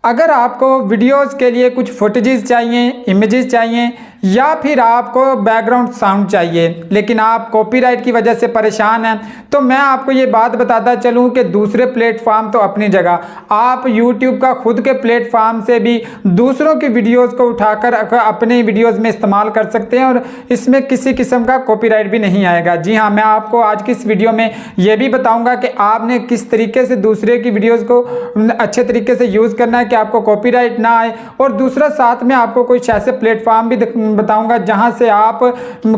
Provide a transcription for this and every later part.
अगर आपको वीडियोस के लिए कुछ फुटेजेस चाहिए, इमेजेस चाहिए या फिर आपको बैकग्राउंड साउंड चाहिए, लेकिन आप कॉपीराइट की वजह से परेशान हैं, तो मैं आपको ये बात बताता चलूं कि दूसरे प्लेटफॉर्म तो अपनी जगह, आप YouTube का खुद के प्लेटफॉर्म से भी दूसरों की वीडियोस को उठाकर अपने वीडियोस में इस्तेमाल कर सकते हैं और इसमें किसी किस्म का कॉपीराइट भी नहीं आएगा। जी हाँ, मैं आपको आज की इस वीडियो में ये भी बताऊंगा कि आपने किस तरीके से दूसरे की वीडियोज़ को अच्छे तरीके से यूज़ करना है कि आपको कॉपीराइट ना आए, और दूसरा साथ में आपको कुछ ऐसे प्लेटफॉर्म भी बताऊंगा जहां से आप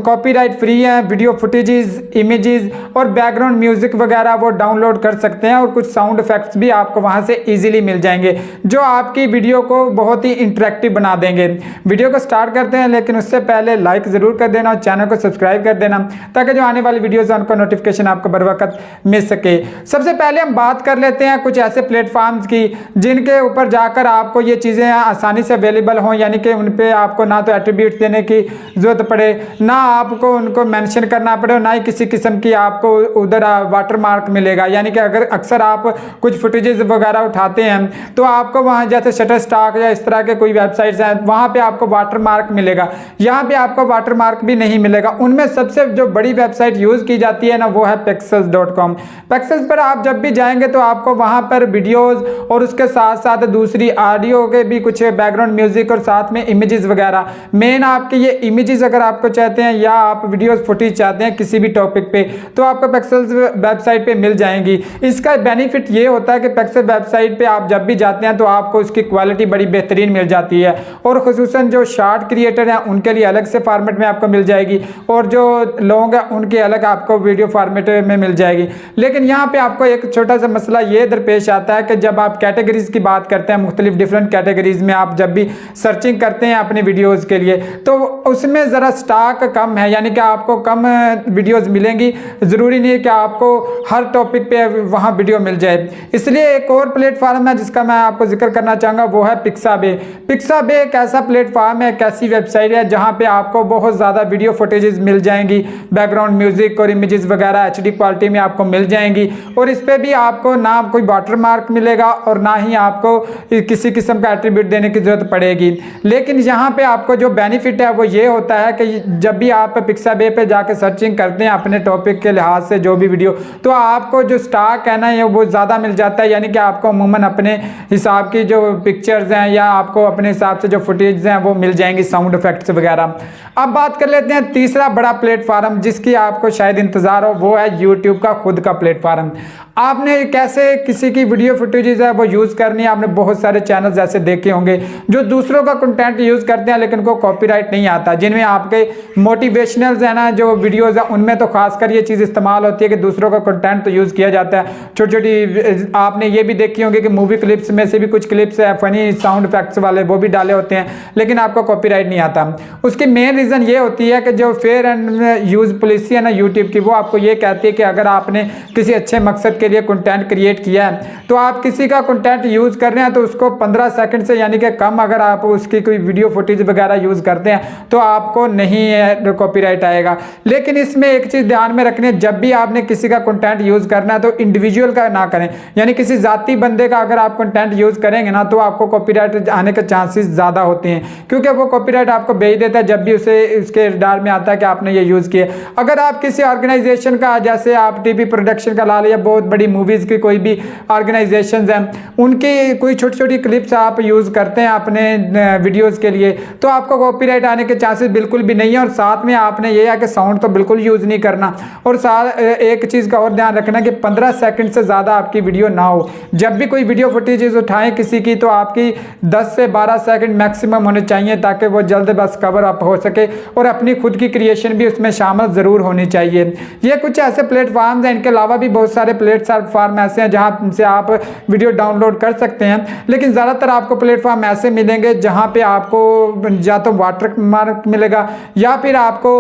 कॉपीराइट फ्री हैं वीडियो फुटेजेस, इमेजेस और बैकग्राउंड म्यूजिक वगैरह वो डाउनलोड कर सकते हैं, और कुछ साउंड इफेक्ट्स भी आपको वहां से इजीली मिल जाएंगे जो आपकी वीडियो को बहुत ही इंटरेक्टिव बना देंगे। वीडियो को स्टार्ट करते हैं, लेकिन उससे पहले लाइक जरूर कर देना और चैनल को सब्सक्राइब कर देना ताकि जो आने वाली वीडियोस है उनका नोटिफिकेशन आपको बर वक्त मिल सके। सबसे पहले हम बात कर लेते हैं कुछ ऐसे प्लेटफॉर्म्स की जिनके ऊपर जाकर आपको ये चीज़ें आसानी से अवेलेबल हों, यानी कि उन पे आपको ना तो एट्रीब्यूट देने की जरूरत पड़े, ना आपको उनको मेंशन करना पड़े, ना ही किसी किस्म की आपको उधर वाटर मार्क मिलेगा। यानी कि अगर अक्सर आप कुछ फुटेजेस वगैरह उठाते हैं तो आपको वहाँ जैसे शटरस्टॉक या इस तरह के कोई वेबसाइट्स हैं वहाँ पे आपको वाटर मार्क मिलेगा, यहाँ पे आपको वाटर मार्क भी नहीं मिलेगा। उनमें सबसे जो बड़ी वेबसाइट यूज़ की जाती है ना वो है pexels.com। Pexels पर आप जब भी जाएंगे तो आपको वहाँ पर वीडियोज़ और उसके साथ साथ दूसरी ऑडियो के भी कुछ बैकग्राउंड म्यूजिक और साथ में इमेजेस वगैरह, मेन आपके ये इमेजेस अगर आपको चाहते हैं या आप वीडियोस फुटेज चाहते हैं किसी भी टॉपिक पे तो आपको पेक्सेल्स वेबसाइट पे मिल जाएंगी। इसका बेनिफिट ये होता है कि पेक्सेल वेबसाइट पे आप जब भी जाते हैं तो आपको उसकी क्वालिटी बड़ी बेहतरीन मिल जाती है, और खुसूसन जो शॉर्ट क्रिएटर हैं उनके लिए अलग से फॉर्मेट में आपको मिल जाएगी और जो लोग हैं उनके अलग आपको वीडियो फॉर्मेट में मिल जाएगी। लेकिन यहाँ पे आपको एक छोटा सा मसला ये दरपेश आता है कि जब आप कैटेगरीज की बात करते हैं, मुख्तलिफ डिफरेंट कैटेगरीज में आप जब भी सर्चिंग करते हैं अपने वीडियोज़ के लिए तो उसमें ज़रा स्टॉक कम है, यानी कि आपको कम वीडियोस मिलेंगी, ज़रूरी नहीं है कि आपको हर टॉपिक पे वहाँ वीडियो मिल जाए। इसलिए एक और प्लेटफॉर्म है जिसका मैं आपको जिक्र करना चाहूँगा वो है पिक्साबे। पिक्साबे एक ऐसा प्लेटफॉर्म है, एक ऐसी वेबसाइट है जहाँ पे आपको बहुत ज़्यादा वीडियो फुटेजेस मिल जाएंगी, बैकग्राउंड म्यूजिक और इमेजेस वगैरह HD क्वालिटी में आपको मिल जाएंगी, और इस पर भी आपको ना कोई वाटर मार्क मिलेगा और ना ही आपको किसी किस्म का एट्रीब्यूट देने की जरूरत पड़ेगी। लेकिन यहाँ पे आपको जो बेनिफिट है वो ये होता है कि जब भी आप पिक्साबे पे जाकर सर्चिंग करते हैं अपने टॉपिक के लिहाज से जो भी वीडियो, तो आपको जो स्टॉक है ना ये वो ज़्यादा मिल जाता है, यानी कि आपको अमूमन अपने हिसाब की जो पिक्चर्स हैं या आपको अपने हिसाब से जो फुटेज हैं वो मिल जाएंगी, साउंड इफेक्ट्स वगैरह। अब बात कर लेते हैं तीसरा बड़ा प्लेटफॉर्म जिसकी आपको शायद इंतज़ार हो, वो है यूट्यूब का खुद का प्लेटफॉर्म। आपने कैसे किसी की वीडियो फुटेजेस है वो यूज़ करनी है। आपने बहुत सारे चैनल्स ऐसे देखे होंगे जो दूसरों का कंटेंट यूज़ करते हैं लेकिन उनको कॉपीराइट नहीं आता, जिनमें आपके मोटिवेशनल्स है ना जो वीडियोज़ है उनमें तो खासकर ये चीज़ इस्तेमाल होती है कि दूसरों का कंटेंट तो यूज़ किया जाता है। छोटी छोटी आपने ये भी देखी होंगी कि मूवी क्लिप्स में से भी कुछ क्लिप्स है फनी साउंड इफेक्ट्स वाले वो भी डाले होते हैं, लेकिन आपको कॉपीराइट नहीं आता। उसकी मेन रीज़न ये होती है कि जो फेयर एंड यूज़ पॉलिसी है ना यूट्यूब की, वो आपको ये कहती है कि अगर आपने किसी अच्छे मकसद के लिए कंटेंट क्रिएट किया है तो आप किसी का कंटेंट यूज़ कर रहे हैं तो उसको 15 सेकंड से यानी कि कम अगर आप उसकी कोई वीडियो फुटेज वगैरह यूज़ करते हैं तो आपको नहीं कॉपीराइट आएगा। लेकिन इसमें एक चीज़ ध्यान में रखनी है, जब भी आपने किसी का कंटेंट यूज़ करना है तो इंडिविजुअल का ना करें, यानी किसी जाती बंदे का अगर आप कंटेंट यूज़ करेंगे ना तो आपको कॉपीराइट आने के चांसेस ज़्यादा होते हैं, क्योंकि वो कॉपीराइट आपको भेज देता है जब भी उसे उसके डार में आता है कि आपने ये यूज़ किया। अगर आप किसी ऑर्गेनाइजेशन का, जैसे आप टीवी प्रोडक्शन का ला लिया, बहुत बड़ी मूवीज़ की कोई भी ऑर्गेनाइजेशन हैं, उनकी कोई छोटी छोटी क्लिप्स आप यूज़ करते हैं अपने वीडियोज़ के लिए तो आपको कॉपीराइट आने के चांसेस बिल्कुल भी नहीं है। और साथ में आपने ये है कि साउंड तो बिल्कुल यूज़ नहीं करना, और साथ एक चीज़ का और ध्यान रखना कि 15 सेकंड से ज़्यादा आपकी वीडियो ना हो। जब भी कोई वीडियो फुटेजेस उठाएं किसी की तो आपकी 10 से 12 सेकंड मैक्सिमम होने चाहिए ताकि वो जल्द बस कवर अप हो सके, और अपनी खुद की क्रिएशन भी उसमें शामिल ज़रूर होनी चाहिए। ये कुछ ऐसे प्लेटफॉर्म्स हैं, इनके अलावा भी बहुत सारे प्लेटफॉर्म ऐसे हैं जहाँ से आप वीडियो डाउनलोड कर सकते हैं, लेकिन ज़्यादातर आपको प्लेटफॉर्म ऐसे मिलेंगे जहाँ पे आपको या तो वाटर मार्क मिलेगा, या फिर आपको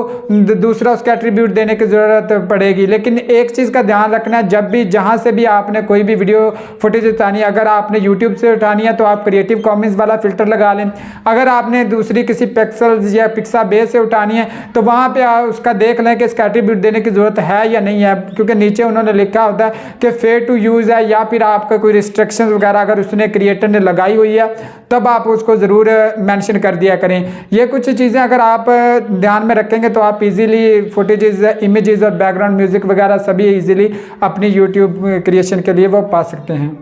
दूसरा उसका एट्रीब्यूट देने की ज़रूरत पड़ेगी। लेकिन एक चीज़ का ध्यान रखना है, जब भी जहाँ से भी आपने कोई भी वीडियो फुटेज उठानी है, अगर आपने यूट्यूब से उठानी है तो आप क्रिएटिव कॉमन्स वाला फ़िल्टर लगा लें। अगर आपने दूसरी किसी पिक्सल्स या पिक्साबेस से उठानी है तो वहाँ पे उसका देख लें कि इसका एट्रीब्यूट देने की ज़रूरत है या नहीं है, क्योंकि नीचे उन्होंने लिखा होता है कि फेयर टू यूज़ है, या फिर आपका कोई रिस्ट्रिक्शंस वगैरह अगर उसने क्रिएटर ने लगाई हुई है तब आप उसको ज़रूर मेंशन कर दिया करें। ये कुछ चीज़ें अगर आप ध्यान में रखेंगे तो आप इजीली फुटेजेस, इमेजेस और बैकग्राउंड म्यूज़िक वगैरह सभी इजीली अपनी यूट्यूब क्रिएशन के लिए वो पा सकते हैं।